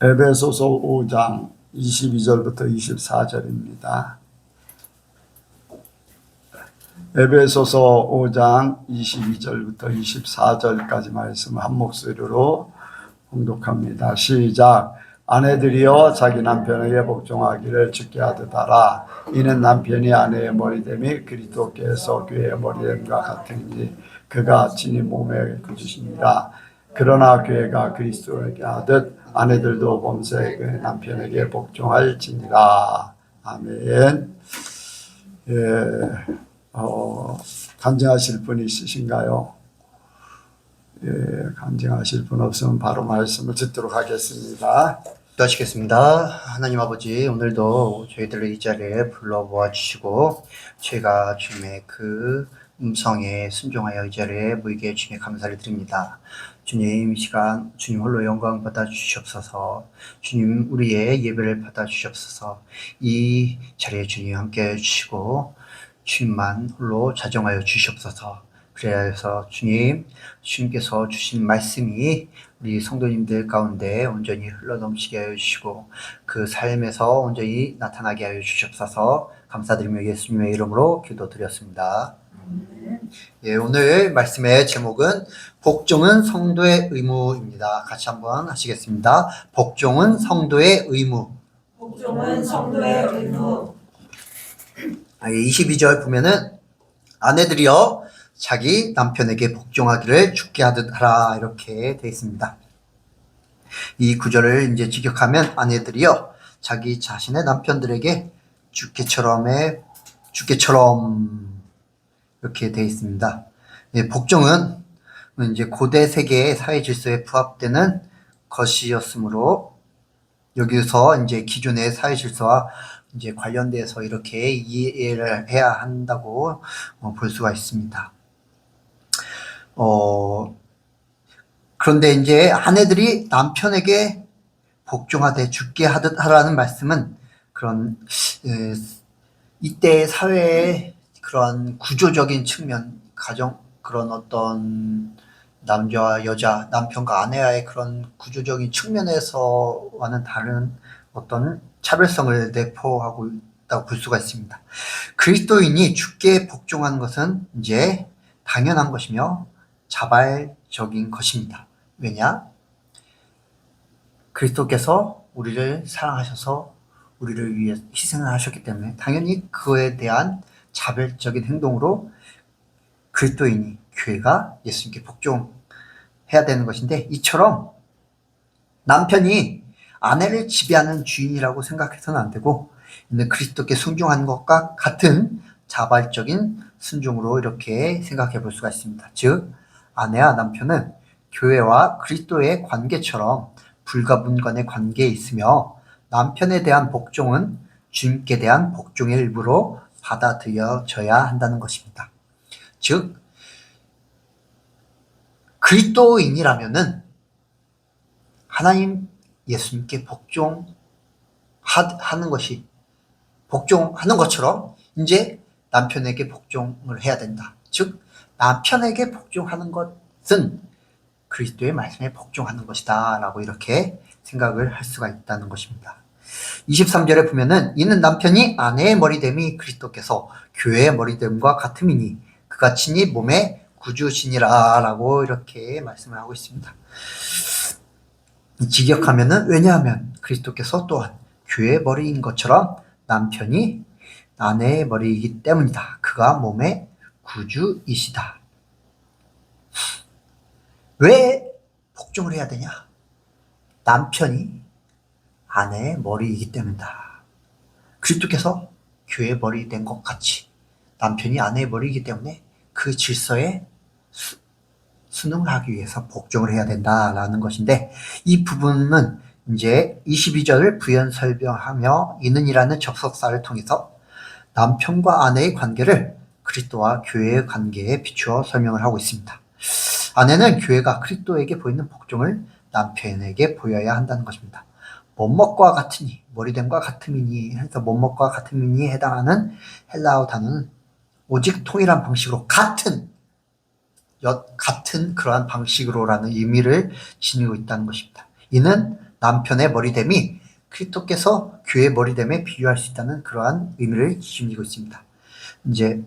에베소서 5장 22절부터 24절입니다. 에베소서 5장 22절부터 24절까지 말씀을 한 목소리로 봉독합니다. 시작. 아내들이여 자기 남편에게 복종하기를 주께 하듯 하라. 이는 남편이 아내의 머리됨이 그리스도께서 교회의 머리됨과 같으니 그가 친히 몸에 구주시니라. 그러나 교회가 그리스도에게 하듯 아내들도 범사에 그 남편에게 복종할지니라. 아멘. 간증하실 분 있으신가요? 간증하실 분 없으면 바로 말씀을 듣도록 하겠습니다. 기도하시겠습니다. 하나님 아버지, 오늘도 저희들을 이 자리에 불러모아 주시고 저희가 주님의 그 음성에 순종하여 이 자리에 모이게 해 주님의 감사를 드립니다. 주님, 이 시간 주님 홀로 영광 받아 주시옵소서. 주님, 우리의 예배를 받아 주시옵소서. 이 자리에 주님 함께 해 주시고 주님만 홀로 자정하여 주시옵소서. 그래서 주님께서 주신 말씀이 우리 성도님들 가운데 온전히 흘러넘치게 하여 주시고 그 삶에서 온전히 나타나게 하여 주시옵소서. 감사드리며 예수님의 이름으로 기도드렸습니다. 예, 오늘 말씀의 제목은 복종은 성도의 의무입니다. 같이 한번 하시겠습니다. 복종은 성도의 의무. 복종은 성도의 의무. 22절 보면은 아내들이여 자기 남편에게 복종하기를 주께 하듯 하라, 이렇게 되어 있습니다. 이 구절을 이제 직역하면 아내들이여 자기 자신의 남편들에게 주께처럼 이렇게 되어 있습니다. 예, 복종은 이제 고대 세계의 사회 질서에 부합되는 것이었으므로 여기서 이제 기존의 사회 질서와 이제 관련돼서 이렇게 이해를 해야 한다고 볼 수가 있습니다. 그런데 이제 아내들이 남편에게 복종하되 주께 하듯 하라는 말씀은 그런 이때 사회의 그런 구조적인 측면, 가정, 그런 어떤 남자와 여자, 남편과 아내와의 그런 구조적인 측면에서와는 다른 어떤 차별성을 내포하고 있다고 볼 수가 있습니다. 그리스도인이 주께 복종하는 것은 이제 당연한 것이며 자발적인 것입니다. 왜냐? 그리스도께서 우리를 사랑하셔서 우리를 위해 희생을 하셨기 때문에 당연히 그에 대한 자발적인 행동으로 그리스도인이, 교회가 예수님께 복종해야 되는 것인데, 이처럼 남편이 아내를 지배하는 주인이라고 생각해서는 안 되고 있는 그리스도께 순종하는 것과 같은 자발적인 순종으로 이렇게 생각해 볼 수가 있습니다. 즉 아내와 남편은 교회와 그리스도의 관계처럼 불가분간의 관계에 있으며 남편에 대한 복종은 주님께 대한 복종의 일부로 받아들여져야 한다는 것입니다. 즉 그리스도인이라면은 하나님 예수님께 복종하는 것처럼 이제 남편에게 복종을 해야 된다. 즉 남편에게 복종하는 것은 그리스도의 말씀에 복종하는 것이다 라고 이렇게 생각을 할 수가 있다는 것입니다. 23절에 보면은 이는 남편이 아내의 머리됨이 그리스도께서 교회의 머리됨과 같음이니 그가 친히 몸의 구주시니라 라고 이렇게 말씀을 하고 있습니다. 직역하면은 왜냐하면 그리스도께서 또한 교회의 머리인 것처럼 남편이 아내의 머리이기 때문이다. 그가 몸의 구주이시다. 왜 복종을 해야 되냐? 남편이 아내의 머리이기 때문이다. 그리스도께서 교회의 머리 된 것 같이 남편이 아내의 머리이기 때문에 그 질서에 순응을 하기 위해서 복종을 해야 된다라는 것인데, 이 부분은 이제 22절을 부연 설명하며 이는이라는 접속사를 통해서 남편과 아내의 관계를 그리스도와 교회의 관계에 비추어 설명을 하고 있습니다. 아내는 교회가 그리스도에게 보이는 복종을 남편에게 보여야 한다는 것입니다. 못먹과 같으니, 머리됨과 같음이니 해서 못먹과 같음이니 해당하는 헬라어 단어는 오직 통일한 방식으로 같은 그러한 방식으로라는 의미를 지니고 있다는 것입니다. 이는 남편의 머리됨이 그리스도께서 교회의 머리됨에 비유할 수 있다는 그러한 의미를 지니고 있습니다. 이제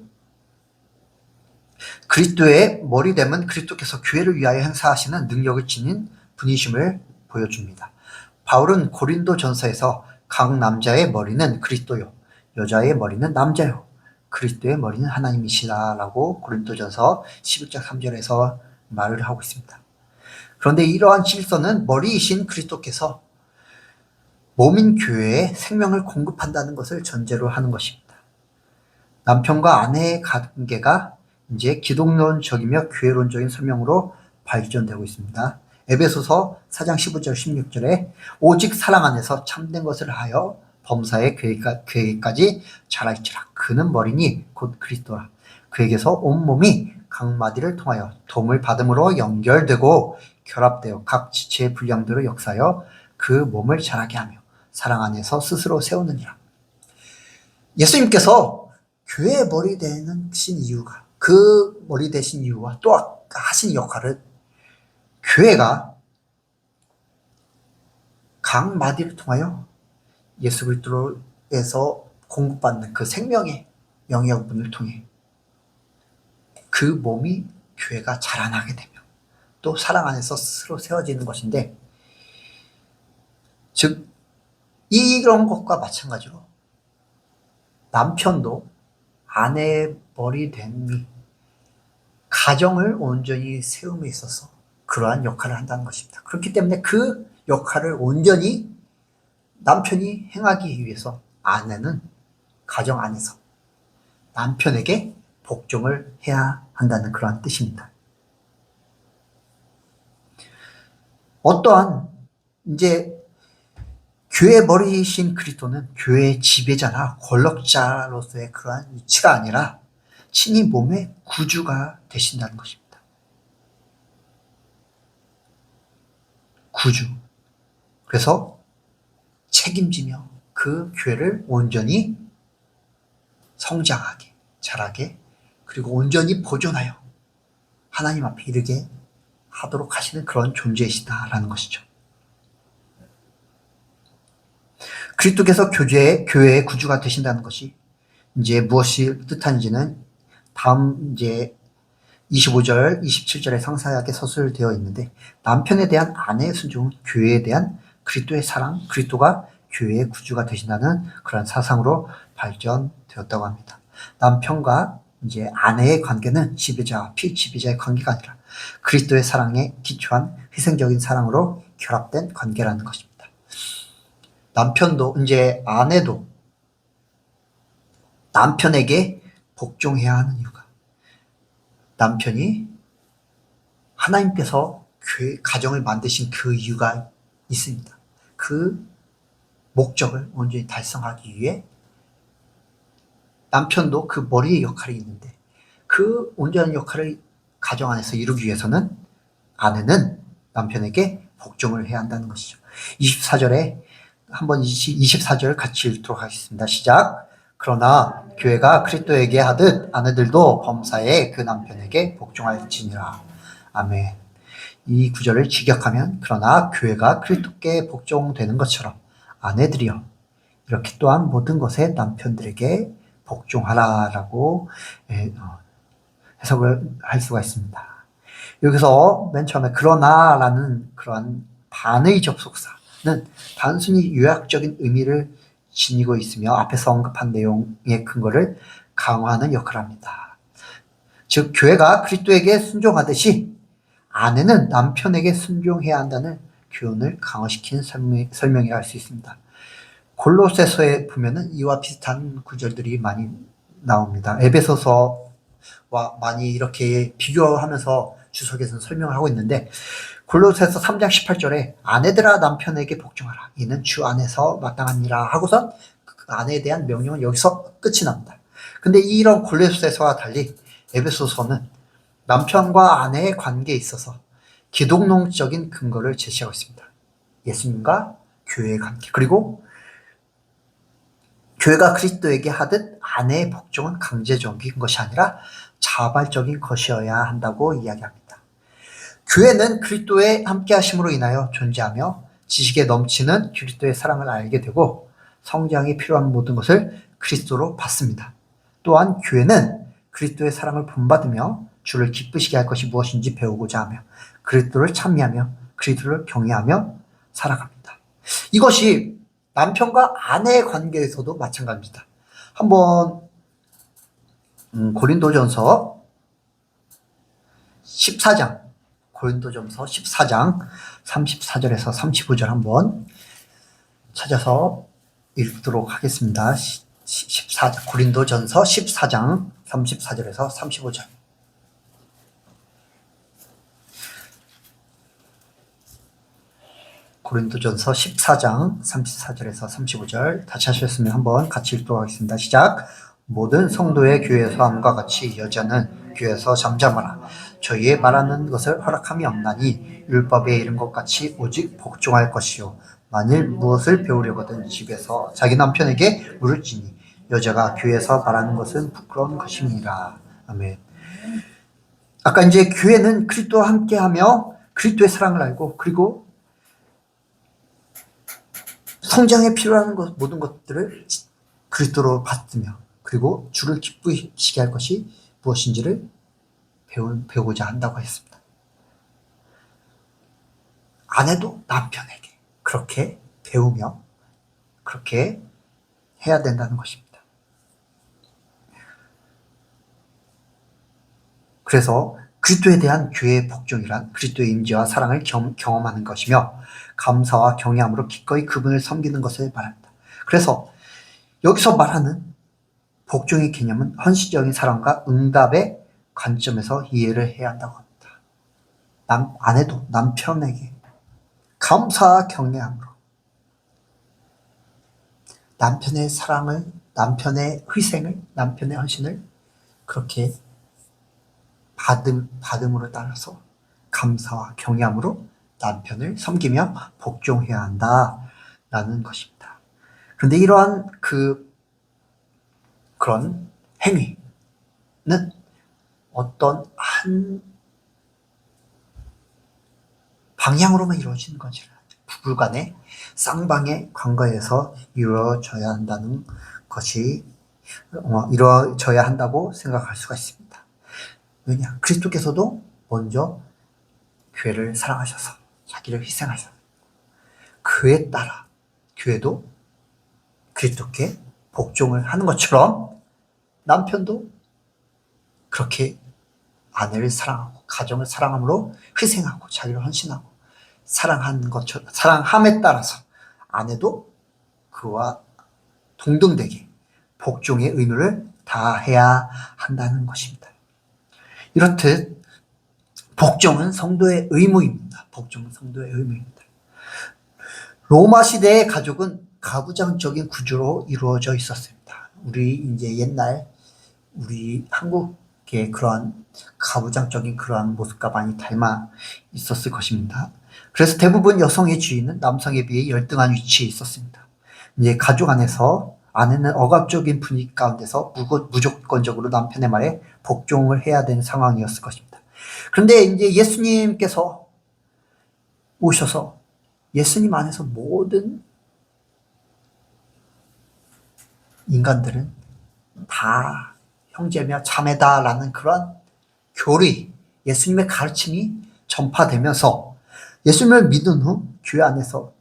그리스도의 머리됨은 그리스도께서 교회를 위하여 행사하시는 능력을 지닌 분이심을 보여줍니다. 바울은 고린도 전서에서 각 남자의 머리는 그리스도요, 여자의 머리는 남자요, 그리스도의 머리는 하나님이시라라고 고린도전서 11장 3절에서 말을 하고 있습니다. 그런데 이러한 질서는 머리이신 그리스도께서 몸인 교회에 생명을 공급한다는 것을 전제로 하는 것입니다. 남편과 아내의 관계가 이제 기독론적이며 교회론적인 설명으로 발전되고 있습니다. 에베소서 4장 15절 16절에 오직 사랑 안에서 참된 것을 하여 범사의 교회까지 자랄지라. 그는 머리니 곧 그리스도라. 그에게서 온몸이 각 마디를 통하여 도움을 받음으로 연결되고 결합되어 각 지체의 분량대로 역사하여 그 몸을 자라게 하며 사랑 안에서 스스로 세우느니라. 예수님께서 교회의 머리 되신 이유가, 그 머리 되신 이유와 또 하신 역할은 교회가 각 마디를 통하여 예수 그리스도에서 공급받는 그 생명의 영역분을 통해 그 몸이 교회가 자라나게 되며 또 사랑 안에서 스스로 세워지는 것인데, 즉 이런 것과 마찬가지로 남편도 아내의 머리됨이 가정을 온전히 세움에 있어서 그러한 역할을 한다는 것입니다. 그렇기 때문에 그 역할을 온전히 남편이 행하기 위해서 아내는 가정 안에서 남편에게 복종을 해야 한다는 그러한 뜻입니다. 어떠한 이제 교회 머리이신 그리스도는 교회의 지배자나 권력자로서의 그러한 위치가 아니라 친히 몸의 구주가 되신다는 것입니다. 구주. 그래서 책임지며 그 교회를 온전히 성장하게, 자라게, 그리고 온전히 보존하여 하나님 앞에 이르게 하도록 하시는 그런 존재이시다라는 것이죠. 그리스도께서 교회의 구주가 되신다는 것이 이제 무엇이 뜻한지는 다음 이제 25절, 27절에 상세하게 서술되어 있는데, 남편에 대한 아내의 순종은 교회에 대한 그리스도의 사랑, 그리스도가 교회의 구주가 되신다는 그런 사상으로 발전되었다고 합니다. 남편과 이제 아내의 관계는 지배자와 피지배자의 관계가 아니라 그리스도의 사랑에 기초한 희생적인 사랑으로 결합된 관계라는 것입니다. 남편도 이제 아내도 남편에게 복종해야 하는 이유가, 남편이 하나님께서 교회, 가정을 만드신 그 이유가 있습니다. 그 목적을 온전히 달성하기 위해 남편도 그 머리의 역할이 있는데, 그 온전한 역할을 가정 안에서 이루기 위해서는 아내는 남편에게 복종을 해야 한다는 것이죠. 24절에 한번 24절 같이 읽도록 하겠습니다. 시작. 그러나 교회가 그리스도에게 하듯 아내들도 범사에 그 남편에게 복종할지니라. 아멘. 이 구절을 직역하면, 그러나 교회가 그리스도께 복종되는 것처럼 아내들이여 이렇게 또한 모든 것에 남편들에게 복종하라라고 해석을 할 수가 있습니다. 여기서 맨 처음에 그러나라는 그러한 반의 접속사는 단순히 요약적인 의미를 지니고 있으며 앞에서 언급한 내용의 근거를 강화하는 역할을 합니다. 즉 교회가 그리스도에게 순종하듯이 아내는 남편에게 순종해야 한다는 교훈을 강화시킨 설명이라 할 수 있습니다. 골로새서에 보면은 이와 비슷한 구절들이 많이 나옵니다. 에베소서와 많이 이렇게 비교하면서 주석에서는 설명을 하고 있는데, 골로새서 3장 18절에 아내들아 남편에게 복종하라. 이는 주 안에서 마땅하니라 하고선 그 아내에 대한 명령은 여기서 끝이 납니다. 근데 이런 골로새서와 달리 에베소서는 남편과 아내의 관계에 있어서 기독론적인 근거를 제시하고 있습니다. 예수님과 교회의 관계, 그리고 교회가 그리스도에게 하듯 아내의 복종은 강제적인 것이 아니라 자발적인 것이어야 한다고 이야기합니다. 교회는 그리스도의 함께 하심으로 인하여 존재하며 지식에 넘치는 그리스도의 사랑을 알게 되고 성장이 필요한 모든 것을 그리스도로 받습니다. 또한 교회는 그리스도의 사랑을 본받으며 주를 기쁘시게 할 것이 무엇인지 배우고자 하며 그리스도를 찬미하며 그리스도를 경외하며 살아갑니다. 이것이 남편과 아내의 관계에서도 마찬가지입니다. 한번 고린도전서 14장 34절에서 35절 한번 찾아서 읽도록 하겠습니다. 14장, 고린도전서 14장 34절에서 35절. 고린도전서 14장 34절에서 35절 다시 하셨으면 한번 같이 읽도록 하겠습니다. 시작. 모든 성도의 교회에서 함과 같이 여자는 교회에서 잠잠하라. 저희의 말하는 것을 허락함이 없나니 율법에 이른 것 같이 오직 복종할 것이요 만일 무엇을 배우려거든 집에서 자기 남편에게 물을지니 여자가 교회에서 말하는 것은 부끄러운 것임이라. 아멘. 아까 이제 교회는 그리스도와 함께하며 그리스도의 사랑을 알고 그리고 성장에 필요한 모든 것들을 그리스도로 받으며 그리고 주를 기쁘시게 할 것이 무엇인지를 배우고자 한다고 했습니다. 아내도 남편에게 그렇게 배우며 그렇게 해야 된다는 것입니다. 그래서 그리스도에 대한 교회의 복종이란 그리스도의 임재와 사랑을 경험하는 것이며 감사와 경외함으로 기꺼이 그분을 섬기는 것을 말합니다. 그래서 여기서 말하는 복종의 개념은 헌신적인 사랑과 응답의 관점에서 이해를 해야 한다고 합니다. 아내도 남편에게 감사와 경외함으로 남편의 사랑을, 남편의 희생을, 남편의 헌신을 그렇게 받음으로 따라서 감사와 경외함으로 남편을 섬기며 복종해야 한다라는 것입니다. 그런데 이러한 그런 행위는 어떤 한 방향으로만 이루어지는 것이 아니라 부부 간의 쌍방의 관계에서 이루어져야 한다는 것이 이루어져야 한다고 생각할 수가 있습니다. 왜냐? 그리스도께서도 먼저 교회를 사랑하셔서 자기를 희생하셔서 그에 따라 교회도 그리스도께 복종을 하는 것처럼 남편도 그렇게 아내를 사랑하고 가정을 사랑함으로 희생하고 자기를 헌신하고 사랑하는 것처럼 사랑함에 따라서 아내도 그와 동등되게 복종의 의무를 다해야 한다는 것입니다. 이렇듯 복종은 성도의 의무입니다. 복종은 성도의 의무입니다. 로마 시대의 가족은 가부장적인 구조로 이루어져 있었습니다. 이제 옛날 우리 한국의 그러한 가부장적인 그러한 모습과 많이 닮아 있었을 것입니다. 그래서 대부분 여성의 지위는 남성에 비해 열등한 위치에 있었습니다. 이제 가족 안에서 아내는 억압적인 분위기 가운데서 무조건적으로 남편의 말에 복종을 해야 되는 상황이었을 것입니다. 그런데 이제 예수님께서 오셔서 예수님 안에서 모든 인간들은 다 형제며 자매다라는 그런 교리, 예수님의 가르침이 전파되면서 예수님을 믿은 후 교회 안에서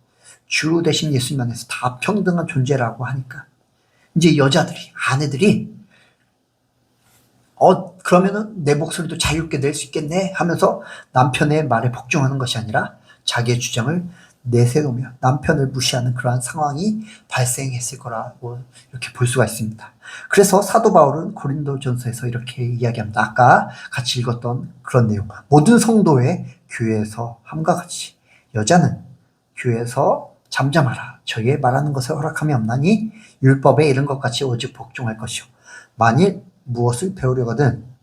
주 대신 예수님 안에서 다 평등한 존재라고 하니까 이제 여자들이, 아내들이 그러면은 내 목소리도 자유롭게 낼 수 있겠네 하면서 남편의 말에 복종하는 것이 아니라 자기의 주장을 내세우며 남편을 무시하는 그러한 상황이 발생했을 거라고 이렇게 볼 수가 있습니다. 그래서 사도 바울은 고린도전서에서 이렇게 이야기합니다. 아까 같이 읽었던 그런 내용. 모든 성도의 교회에서 함과 같이 여자는 교회에서 잠잠하라. 저희의 말하는 것을 허락함이 없나니 율법에 이른 것 같이 오직 복종할 것이요. 만일 무엇을 배우려거든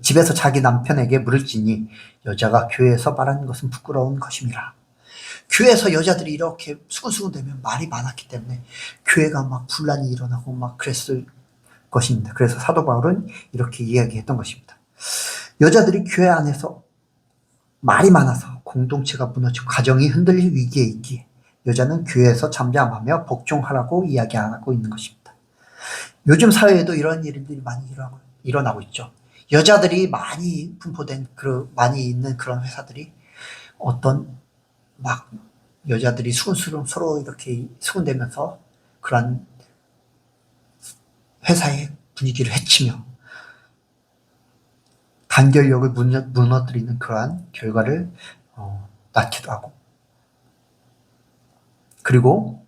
집에서 자기 남편에게 물을지니 여자가 교회에서 말하는 것은 부끄러운 것임이라. 교회에서 여자들이 이렇게 수근수근대면 말이 많았기 때문에 교회가 막 분란이 일어나고 막 그랬을 것입니다. 그래서 사도 바울은 이렇게 이야기했던 것입니다. 여자들이 교회 안에서 말이 많아서 공동체가 무너지고 가정이 흔들릴 위기에 있기에 여자는 교회에서 잠잠하며 복종하라고 이야기하고 있는 것입니다. 요즘 사회에도 이런 일들이 많이 일어나고 있죠. 여자들이 많이 분포된 많이 있는 그런 회사들이 어떤 막 여자들이 수근수근 서로 이렇게 수근대면서 그런 회사의 분위기를 해치며 단결력을 무너뜨리는 그러한 결과를 낳기도 하고, 그리고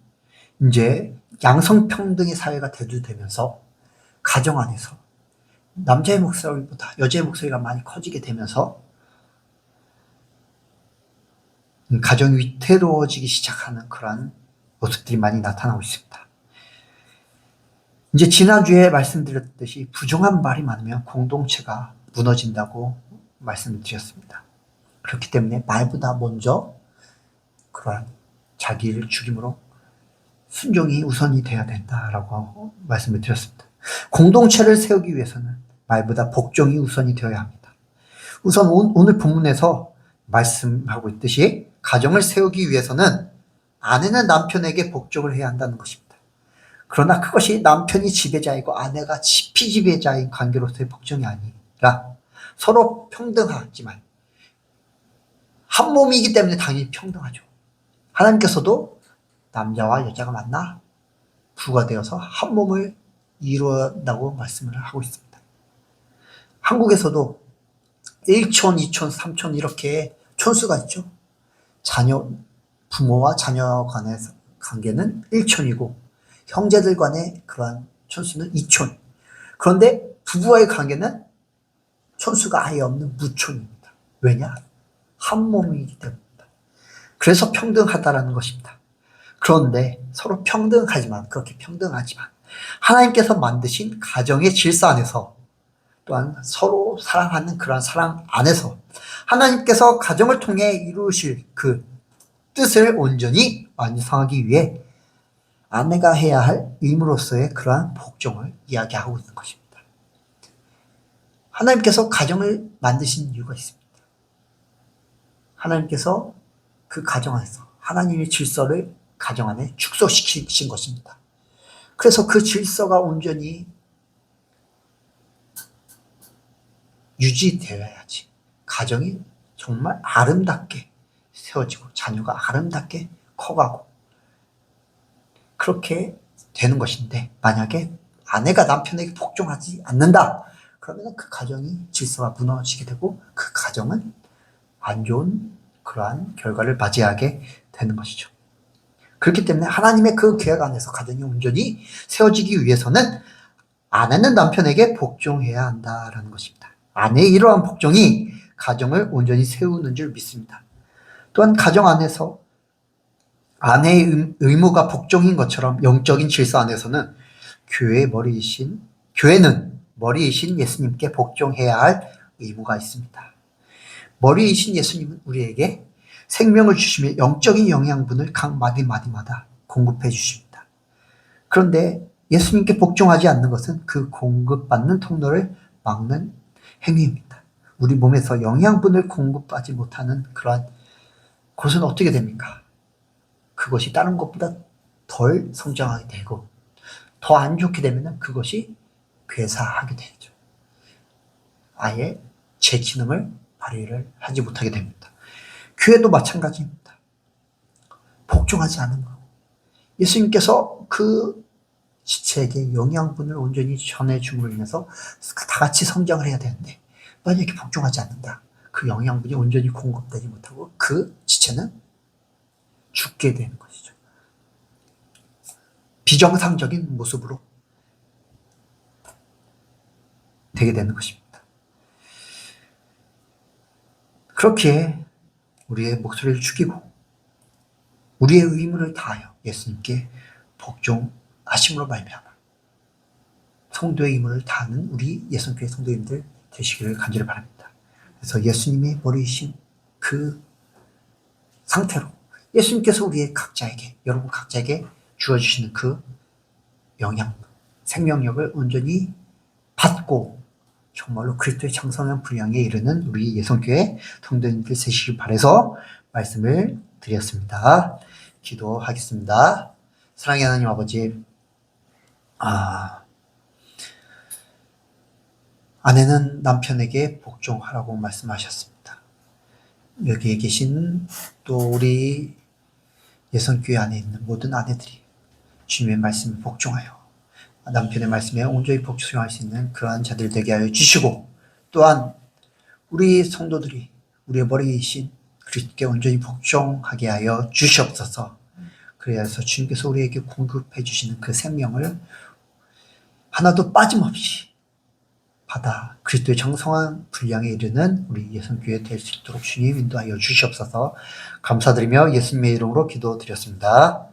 이제 양성평등의 사회가 대두되면서 가정 안에서 남자의 목소리보다 여자의 목소리가 많이 커지게 되면서 가정이 위태로워지기 시작하는 그러한 모습들이 많이 나타나고 있습니다. 이제 지난주에 말씀드렸듯이 부정한 말이 많으면 공동체가 무너진다고 말씀을 드렸습니다. 그렇기 때문에 말보다 먼저 그러한 자기를 죽임으로 순종이 우선이 돼야 된다라고 말씀을 드렸습니다. 공동체를 세우기 위해서는 말보다 복종이 우선이 되어야 합니다. 우선 오늘 본문에서 말씀하고 있듯이 가정을 세우기 위해서는 아내는 남편에게 복종을 해야 한다는 것입니다. 그러나 그것이 남편이 지배자이고 아내가 피지배자인 관계로서의 복종이 아니라 서로 평등하지만 한 몸이기 때문에 당연히 평등하죠. 하나님께서도 남자와 여자가 만나 부가 되어서 한 몸을 이루어낸다고 말씀을 하고 있습니다. 한국에서도 1촌, 2촌, 3촌 이렇게 촌수가 있죠. 부모와 자녀 간의 관계는 1촌이고 형제들 간의 그러한 촌수는 2촌. 그런데 부부와의 관계는 촌수가 아예 없는 무촌입니다. 왜냐? 한 몸이기 때문입니다. 그래서 평등하다라는 것입니다. 그런데 서로 그렇게 평등하지만 하나님께서 만드신 가정의 질서 안에서 또한 서로 사랑하는 그런 사랑 안에서 하나님께서 가정을 통해 이루실 그 뜻을 온전히 완성하기 위해 아내가 해야 할 의무로서의 그러한 복종을 이야기하고 있는 것입니다. 하나님께서 가정을 만드신 이유가 있습니다. 하나님께서 그 가정 안에서 하나님의 질서를 가정 안에 축소시키신 것입니다. 그래서 그 질서가 온전히 유지되어야지 가정이 정말 아름답게 세워지고 자녀가 아름답게 커가고 그렇게 되는 것인데, 만약에 아내가 남편에게 복종하지 않는다 그러면 그 가정이 질서가 무너지게 되고 그 가정은 안 좋은 그러한 결과를 맞이하게 되는 것이죠. 그렇기 때문에 하나님의 그 계획 안에서 가정이 온전히 세워지기 위해서는 아내는 남편에게 복종해야 한다라는 것입니다. 아내의 이러한 복종이 가정을 온전히 세우는 줄 믿습니다. 또한 가정 안에서 아내의 의무가 복종인 것처럼 영적인 질서 안에서는 교회는 머리이신 예수님께 복종해야 할 의무가 있습니다. 머리이신 예수님은 우리에게 생명을 주시며 영적인 영양분을 각 마디마디마다 공급해 주십니다. 그런데 예수님께 복종하지 않는 것은 그 공급받는 통로를 막는 행위입니다. 우리 몸에서 영양분을 공급하지 못하는 그러한 곳은 어떻게 됩니까? 그것이 다른 것보다 덜 성장하게 되고 더 안 좋게 되면 그것이 괴사하게 되죠. 아예 제 기능을 발휘를 하지 못하게 됩니다. 교회도 마찬가지입니다. 복종하지 않은 것. 예수님께서 그 지체에게 영양분을 온전히 전해줌으로 인해서 다 같이 성장을 해야 되는데 만약에 복종하지 않는다. 그 영양분이 온전히 공급되지 못하고 그 지체는 죽게 되는 것이죠. 비정상적인 모습으로 되게 되는 것입니다. 그렇게 우리의 목소리를 죽이고 우리의 의무를 다하여 예수님께 복종하심으로 말미암아 성도의 의무를 다하는 우리 예수님께 성도님들 되시기를 간절히 바랍니다. 그래서 예수님의 머리이신 그 상태로 예수님께서 여러분 각자에게 주어주시는 그 영양, 생명력을 온전히 받고 정말로 그리스도의 장성한 분량에 이르는 우리 예성교회 성도님들 되시길 바라서 말씀을 드렸습니다. 기도하겠습니다. 사랑의 하나님 아버지, 아내는 남편에게 복종하라고 말씀하셨습니다. 여기에 계신 또 우리 예성교회 안에 있는 모든 아내들이 주님의 말씀에 복종하여 남편의 말씀에 온전히 복종할 수 있는 그러한 자들 되게 하여 주시고, 또한 우리 성도들이 우리의 머리이신 그리스도께 온전히 복종하게 하여 주시옵소서. 그래서 주님께서 우리에게 공급해 주시는 그 생명을 하나도 빠짐없이 받아 그리스도의 정성한 분량에 이르는 우리 예성교회 될 수 있도록 주님 인도하여 주시옵소서. 감사드리며 예수님의 이름으로 기도드렸습니다.